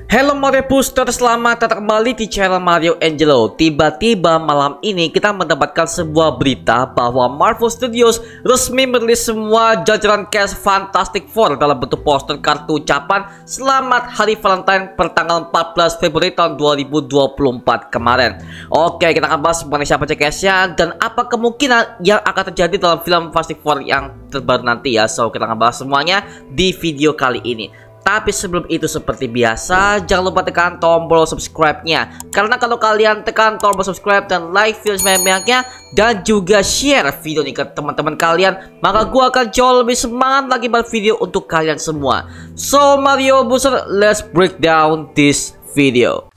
Halo Mario Booster, selamat datang kembali di channel Mario Angelo. Tiba-tiba malam ini kita mendapatkan sebuah berita bahwa Marvel Studios resmi merilis semua jajaran cast Fantastic Four dalam bentuk poster kartu ucapan Selamat Hari Valentine pertanggal 14 Februari tahun 2024 kemarin. Oke, kita akan bahas mengenai siapa castnya dan apa kemungkinan yang akan terjadi dalam film Fantastic Four yang terbaru nanti ya. So, kita akan bahas semuanya di video kali ini. Tapi sebelum itu seperti biasa, jangan lupa tekan tombol subscribe-nya. Karena kalau kalian tekan tombol subscribe dan like video sebanyak-banyaknya dan juga share video ini ke teman-teman kalian, maka gua akan jauh lebih semangat lagi buat video untuk kalian semua. So Mario Booster, let's break down this video.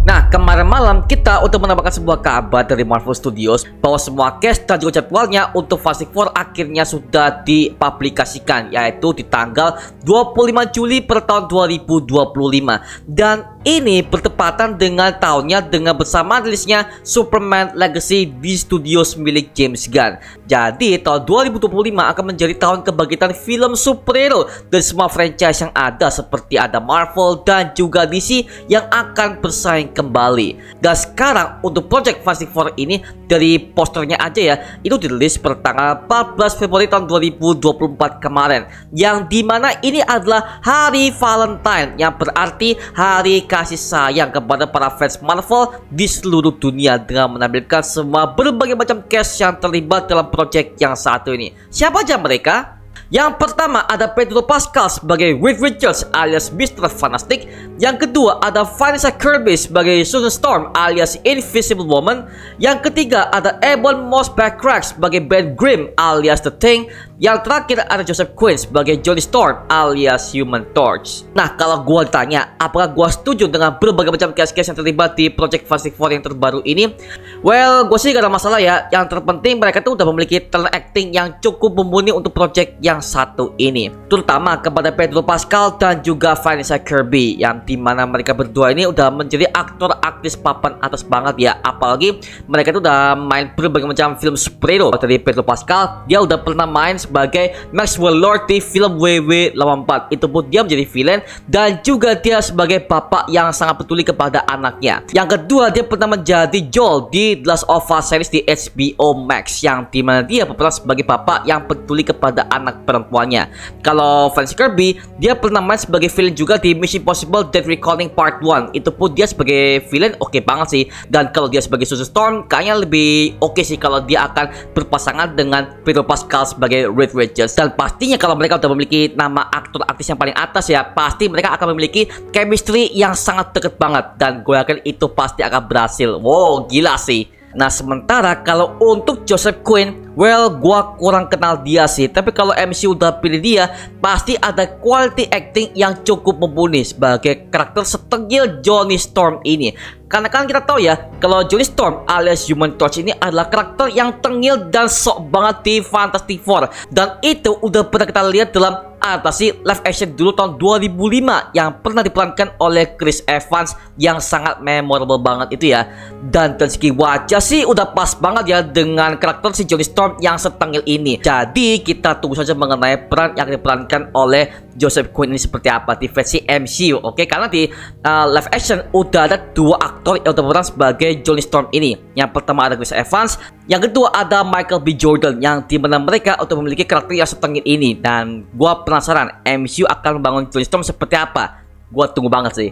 Nah, kemarin malam kita untuk mendapatkan sebuah kabar dari Marvel Studios bahwa semua cast dan juga jadwalnya untuk Fantastic Four akhirnya sudah dipublikasikan, yaitu di tanggal 25 Juli per tahun 2025. Dan ini bertepatan dengan tahunnya dengan bersamaan rilisnya Superman Legacy di studios milik James Gunn. Jadi tahun 2025 akan menjadi tahun kebangkitan film superhero dari semua franchise yang ada, seperti ada Marvel dan juga DC yang akan bersaing kembali. Dan sekarang untuk project Fantastic Four ini, dari posternya aja ya, itu dirilis per tanggal 14 Februari tahun 2024 kemarin, yang dimana ini adalah hari Valentine, yang berarti hari kasih sayang kepada para fans Marvel di seluruh dunia, dengan menampilkan semua berbagai macam cast yang terlibat dalam project yang satu ini. Siapa aja mereka? Yang pertama ada Pedro Pascal sebagai Reed Richards alias Mr. Fantastic. Yang kedua ada Vanessa Kirby sebagai Susan Storm alias Invisible Woman. Yang ketiga ada Ebon Moss-Backrack sebagai Ben Grimm alias The Thing. Yang terakhir ada Joseph Quinn sebagai Johnny Storm alias Human Torch. Nah, kalau gua ditanya apakah gua setuju dengan berbagai macam cast-cast yang terlibat di project Fantastic Four yang terbaru ini, well, gua sih gak ada masalah ya. Yang terpenting mereka tuh udah memiliki talent acting yang cukup mumpuni untuk project yang satu ini, terutama kepada Pedro Pascal dan juga Vanessa Kirby, yang dimana mereka berdua ini udah menjadi aktor aktris papan atas banget ya. Apalagi mereka tuh udah main berbagai macam film superhero. Dari Pedro Pascal, dia udah pernah main sebagai Maxwell Lord di film WW84, itu pun dia menjadi villain, dan juga dia sebagai bapak yang sangat peduli kepada anaknya. Yang kedua, dia pernah menjadi Joel di The Last of Us series di HBO Max, yang dimana dia berperan sebagai bapak yang peduli kepada anak perempuannya. Kalau Vanessa Kirby, dia pernah main sebagai villain juga di Mission Impossible Dead Reckoning Part 1, itu pun dia sebagai villain oke banget sih. Dan kalau dia sebagai Susan Storm, kayaknya lebih oke sih kalau dia akan berpasangan dengan Pedro Pascal sebagai Reed Richards. Dan pastinya kalau mereka udah memiliki nama aktor aktris yang paling atas ya, pasti mereka akan memiliki chemistry yang sangat deket banget, dan gue yakin itu pasti akan berhasil. Wow, gila sih. Nah, sementara kalau untuk Joseph Quinn, well, gua kurang kenal dia sih. Tapi kalau MCU udah pilih dia, pasti ada quality acting yang cukup mumpuni sebagai karakter setengil Johnny Storm ini. Karena kan kita tahu ya, kalau Johnny Storm alias Human Torch ini adalah karakter yang tengil dan sok banget di Fantastic Four. Dan itu udah pernah kita lihat dalam adaptasi live action dulu tahun 2005 yang pernah diperankan oleh Chris Evans, yang sangat memorable banget itu ya. Dan dari segi wajah sih udah pas banget ya dengan karakter si Johnny Storm yang setengil ini. Jadi kita tunggu saja mengenai peran yang diperankan oleh Joseph Quinn ini seperti apa di versi MCU. Oke, karena di live action udah ada dua aktor yang udah berperan sebagai Johnny Storm ini. Yang pertama ada Chris Evans, yang kedua ada Michael B. Jordan, yang dimana mereka untuk memiliki karakter yang setengil ini. Dan gua penasaran MCU akan membangun Johnny Storm seperti apa. Gua tunggu banget sih.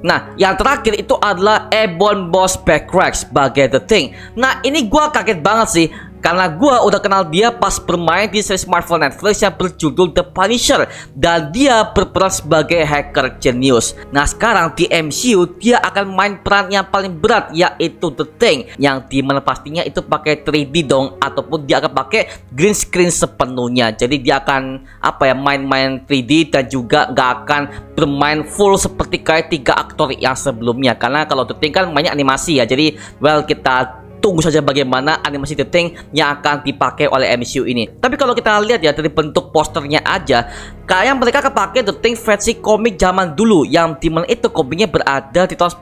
Nah, yang terakhir itu adalah Ebon Moss-Backrack sebagai The Thing. Nah, ini gua kaget banget sih, karena gue udah kenal dia pas bermain di series Marvel Netflix yang berjudul The Punisher, dan dia berperan sebagai hacker genius. Nah, sekarang di MCU dia akan main peran yang paling berat, yaitu The Thing, yang dimana pastinya itu pakai 3D dong, ataupun dia akan pakai green screen sepenuhnya. Jadi dia akan apa ya, main-main 3D dan juga gak akan bermain full seperti kayak 3 aktor yang sebelumnya. Karena kalau The Thing kan mainnya animasi ya, jadi well, kita tunggu saja bagaimana animasi The Thing yang akan dipakai oleh MCU ini. Tapi kalau kita lihat ya dari bentuk posternya aja, kayak mereka kepakai The Thing versi komik zaman dulu, yang dimana itu komiknya berada di tahun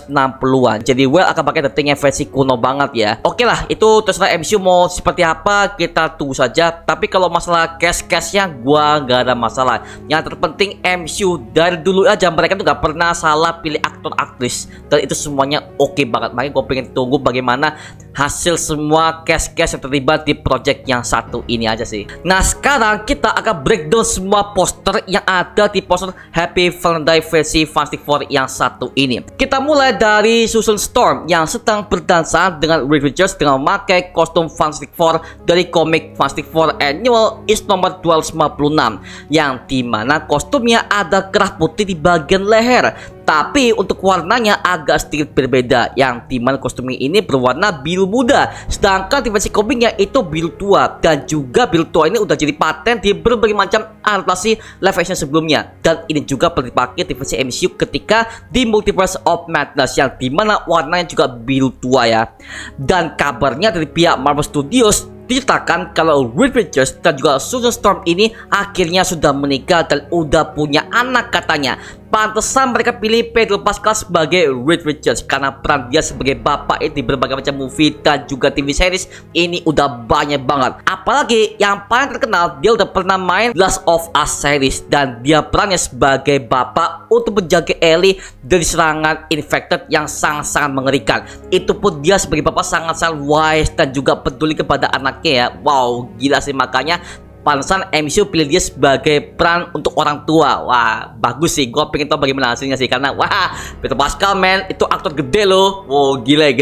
1960-an. Jadi akan pakai The Thing yang versi kuno banget ya. Oke lah, itu terserah MCU mau seperti apa, kita tunggu saja. Tapi kalau masalah cast-castnya gua nggak ada masalah. Yang terpenting MCU dari dulu aja mereka tuh nggak pernah salah pilih aktor aktris, dan itu semuanya oke banget. Makanya gue pengen tunggu bagaimana hasil semua cast-cast yang terlibat di project yang satu ini aja sih. Nah sekarang kita akan breakdown semua poster yang ada di poster Happy Valentine versi Fantastic Four yang satu ini. Kita mulai dari Susan Storm yang sedang berdansa dengan Reed Richards dengan memakai kostum Fantastic Four dari komik Fantastic Four Annual Issue nomor 256, yang dimana kostumnya ada kerah putih di bagian leher, tapi untuk warnanya agak sedikit berbeda, yang dimana kostumnya ini berwarna biru muda, sedangkan di versi komiknya itu biru tua. Dan juga biru tua ini udah jadi paten di berbagai macam adaptasi live action sebelumnya, dan ini juga pernah dipakai di versi MCU ketika di Multiverse of Madness, yang dimana warnanya juga biru tua ya. Dan kabarnya dari pihak Marvel Studios diceritakan kalau Reed Richards dan juga Susan Storm ini akhirnya sudah menikah dan udah punya anak katanya. Pantesan mereka pilih Pedro Pascal sebagai Reed Richards karena peran dia sebagai bapak di berbagai macam movie dan juga TV series ini udah banyak banget. Apalagi yang paling terkenal, dia udah pernah main Last of Us series dan dia perannya sebagai bapak untuk menjaga Ellie dari serangan infected yang sangat-sangat mengerikan. Itu pun dia sebagai bapak sangat-sangat wise dan juga peduli kepada anaknya ya. Wow, gila sih, makanya pantesan MCU pilih dia sebagai peran untuk orang tua. Wah, bagus sih. Gue pengen tahu bagaimana hasilnya sih, karena wah, Pedro Pascal man, itu aktor gede loh. Wow, gile.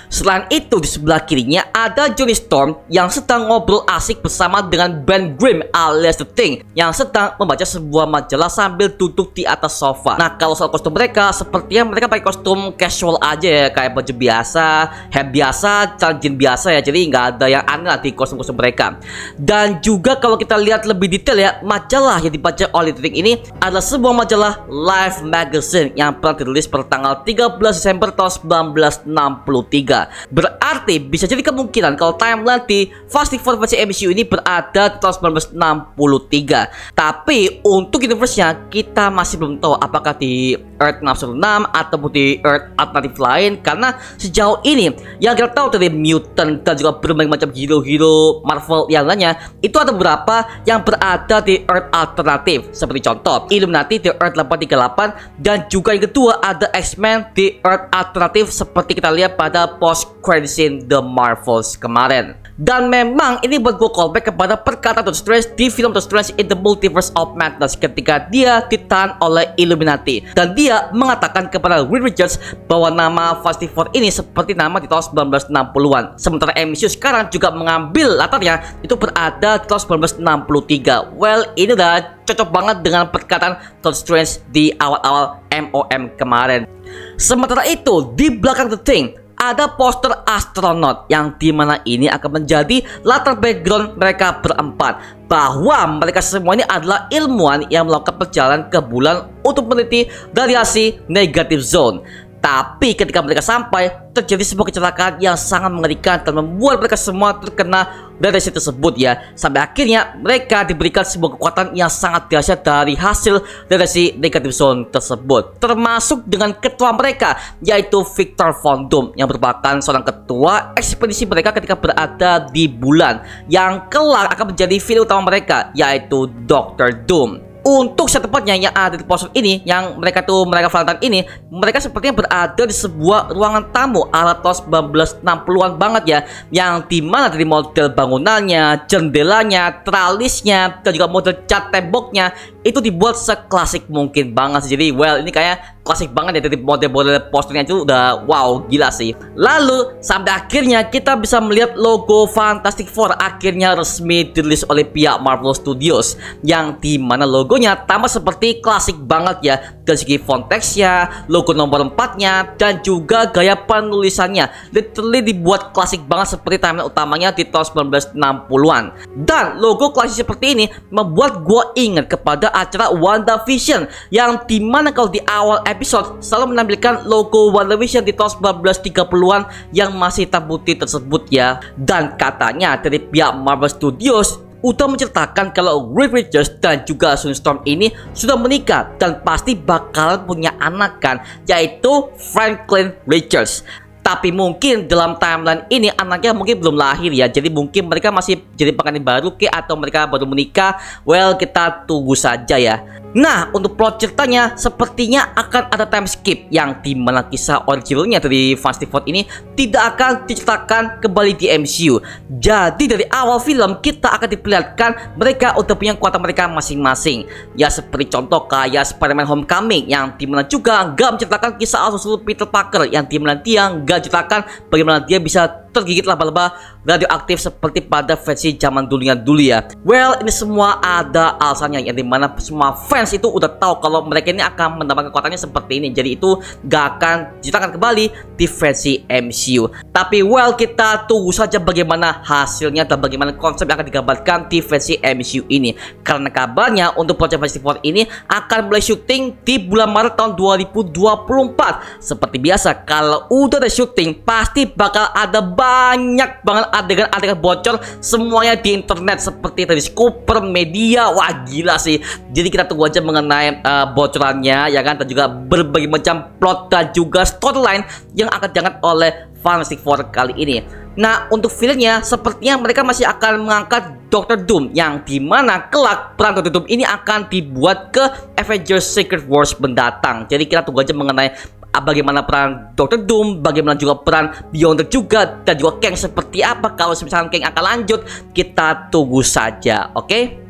Selain itu di sebelah kirinya ada Johnny Storm yang sedang ngobrol asik bersama dengan Ben Grimm alias The Thing yang sedang membaca sebuah majalah sambil duduk di atas sofa. Nah kalau soal kostum mereka, sepertinya mereka pakai kostum casual aja ya, kayak baju biasa, hat biasa, celana jeans biasa ya. Jadi nggak ada yang aneh lah di kostum-kostum mereka. Dan juga kalau kita lihat lebih detail ya, majalah yang dibaca oleh The Thing ini adalah sebuah majalah Life Magazine yang pernah dirilis pada tanggal 13 Desember tahun 1963. Berarti bisa jadi kemungkinan kalau timeline di Fantastic Four versi MCU ini berada di tahun 1963. Tapi untuk universe-nya kita masih belum tahu apakah di Earth 616 ataupun di Earth alternatif lain, karena sejauh ini yang kita tahu dari mutant dan juga berbagai macam hero-hero Marvel yang lainnya itu ada beberapa yang berada di Earth alternatif, seperti contoh Illuminati di Earth 838, dan juga yang kedua ada X-Men di Earth alternatif seperti kita lihat pada post-credit scene The Marvels kemarin. Dan memang ini buat gue callback kepada perkataan Doctor Strange di film Doctor Strange in the Multiverse of Madness ketika dia ditahan oleh Illuminati, dan dia mengatakan kepada Reed Richards bahwa nama Fantastic Four ini seperti nama di tahun 1960-an. Sementara MCU sekarang juga mengambil latarnya itu berada di tahun 1963. Well, ini udah cocok banget dengan perkataan Doctor Strange di awal-awal MOM kemarin. Sementara itu di belakang The Thing ada poster astronot yang dimana ini akan menjadi latar background mereka berempat, bahwa mereka semua ini adalah ilmuwan yang melakukan perjalanan ke bulan untuk meneliti radiasi negative zone. Tapi ketika mereka sampai, terjadi sebuah kecelakaan yang sangat mengerikan dan membuat mereka semua terkena radiasi tersebut ya. Sampai akhirnya mereka diberikan sebuah kekuatan yang sangat dahsyat dari hasil radiasi negative zone tersebut, termasuk dengan ketua mereka yaitu Victor Von Doom yang merupakan seorang ketua ekspedisi mereka ketika berada di bulan, yang kelak akan menjadi villain utama mereka yaitu Dr. Doom. Untuk setepatnya yang ada di poster ini, yang mereka Valentine ini, mereka sepertinya berada di sebuah ruangan tamu ala tahun 1960-an banget ya, yang dimana dari model bangunannya, jendelanya, tralisnya, dan juga model cat temboknya itu dibuat seklasik mungkin banget sih. Jadi well, ini kayak klasik banget ya, dari model-model posternya itu udah wow, gila sih. Lalu sampai akhirnya kita bisa melihat logo Fantastic Four akhirnya resmi dirilis oleh pihak Marvel Studios, yang dimana logonya logonya tampak seperti klasik banget ya, dari segi font teksnya, logo nomor 4-nya, dan juga gaya penulisannya literally dibuat klasik banget seperti timeline utamanya di tahun 1960-an. Dan logo klasik seperti ini membuat gue ingat kepada acara WandaVision, yang dimana kalau di awal episode selalu menampilkan logo WandaVision di tahun 1930-an yang masih hitam putih tersebut ya. Dan katanya dari pihak Marvel Studios udah menceritakan kalau Reed Richards dan juga Sue Storm ini sudah menikah dan pasti bakalan punya anak kan, yaitu Franklin Richards. Tapi mungkin dalam timeline ini anaknya mungkin belum lahir ya, jadi mungkin mereka masih jadi pengantin baru ke, atau mereka baru menikah. Well, kita tunggu saja ya. Nah, untuk plot ceritanya sepertinya akan ada time skip, yang dimana kisah originalnya dari Fantastic Four ini tidak akan diceritakan kembali di MCU. Jadi dari awal film kita akan diperlihatkan mereka udah punya kekuatan mereka masing-masing. Ya seperti contoh kayak Spider-Man Homecoming, yang dimana juga nggak menceritakan kisah asal-usul Peter Parker, yang dimana dia nggak ceritakan bagaimana dia bisa tergigit laba-laba radioaktif seperti pada versi zaman dulunya dulu ya. Well, ini semua ada alasannya, yang dimana semua fans itu udah tahu kalau mereka ini akan mendapatkan kekuatannya seperti ini. Jadi itu gak akan diceritakan kembali di versi MCU. Tapi well, kita tunggu saja bagaimana hasilnya dan bagaimana konsep yang akan digambarkan di versi MCU ini. Karena kabarnya untuk Project Fantastic Four ini akan mulai syuting di bulan Maret tahun 2024. Seperti biasa, kalau udah ada syuting pasti bakal ada banyak banget adegan-adegan bocor semuanya di internet, seperti tadi Scooper, media. Wah gila sih. Jadi kita tunggu aja mengenai bocorannya ya kan, dan juga berbagai macam plot dan juga storyline yang akan diangkat oleh Fantastic Four kali ini. Nah, untuk filmnya sepertinya mereka masih akan mengangkat Doctor Doom, yang dimana kelak peran Doctor Doom ini akan dibuat ke Avengers Secret Wars mendatang. Jadi kita tunggu aja mengenai bagaimana peran Doctor Doom, bagaimana juga peran Beyonder juga, dan juga Kang seperti apa. Kalau misalnya Kang akan lanjut, kita tunggu saja, oke?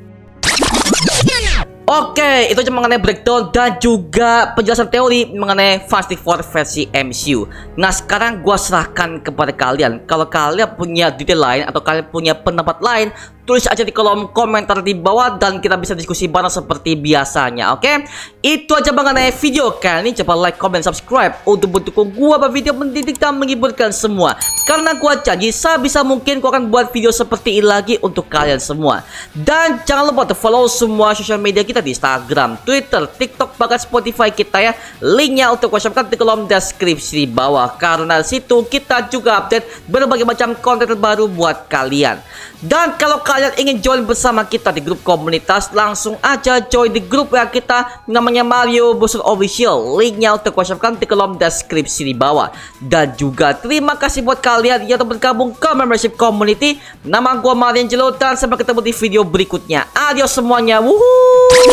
Oke, itu aja mengenai breakdown dan juga penjelasan teori mengenai Fantastic Four versi MCU. Nah, sekarang gua serahkan kepada kalian. Kalau kalian punya detail lain atau kalian punya pendapat lain, tulis aja di kolom komentar di bawah dan kita bisa diskusi bareng seperti biasanya, oke? Itu aja mengenai video kali ini. Coba like, comment, subscribe untuk mendukung gua buat video mendidik dan menghiburkan semua. Karena gua janji sebisa mungkin gua akan buat video seperti ini lagi untuk kalian semua. Dan jangan lupa untuk follow semua sosial media kita di Instagram, Twitter, TikTok, bahkan Spotify kita ya. Linknya untuk gua share di kolom deskripsi di bawah. Karena situ kita juga update berbagai macam konten terbaru buat kalian. Dan kalau kalian ingin join bersama kita di grup komunitas, langsung aja join di grup ya kita, namanya Mario Booster Official. Linknya untuk gua share di kolom deskripsi di bawah. Dan juga terima kasih buat kalian yang telah bergabung ke membership community. Nama gua Mariangelo dan sampai ketemu di video berikutnya. Adios semuanya. Woohoo!